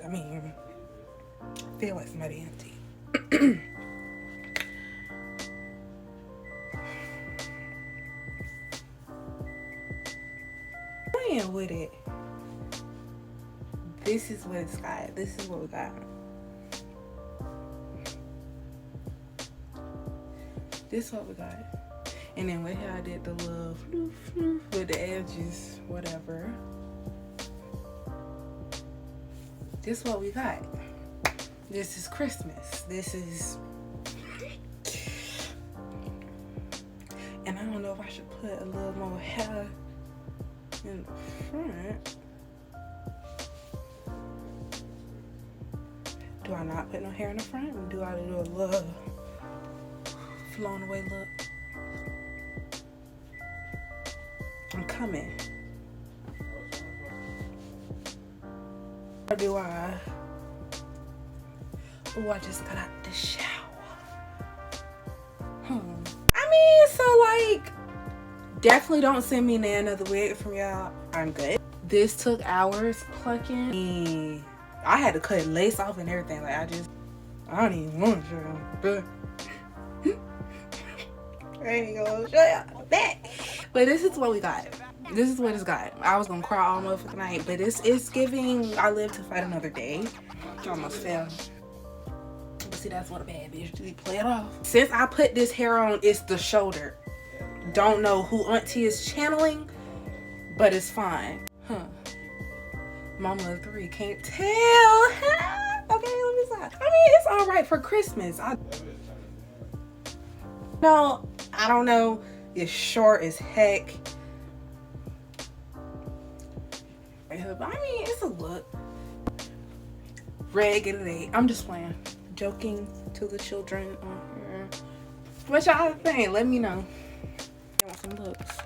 I mean, I feel like somebody empty. Playing with it. This is what it's got. This is what we got. This is what we got. And then with how I did the little with the edges, whatever. This is what we got. This is Christmas. This is... And I don't know if I should put a little more hair in the front. Do I not put no hair in the front? Or do I do a little flown away look? I'm coming. Or do I... Oh, I just got out the shower. I mean, so like, definitely don't send me another wig from y'all. I'm good. This took hours plucking. I had to cut lace off and everything. Like, I don't even want to show you. I ain't gonna show y'all that. But this is what we got. This is what it's got. I was gonna cry all motherfucking night, but it's giving I live to fight another day. I almost fell. But see, that's what a bad bitch do. Play it off. Since I put this hair on, it's the shoulder. Don't know who auntie is channeling, but it's fine. Mama of 3 can't tell. Okay, let me stop. I mean, it's all right for Christmas. No, I don't know. It's short as heck. I mean, it's a look. Regulate. I'm just playing. Joking to the children on here. What y'all think? Let me know. I want some looks.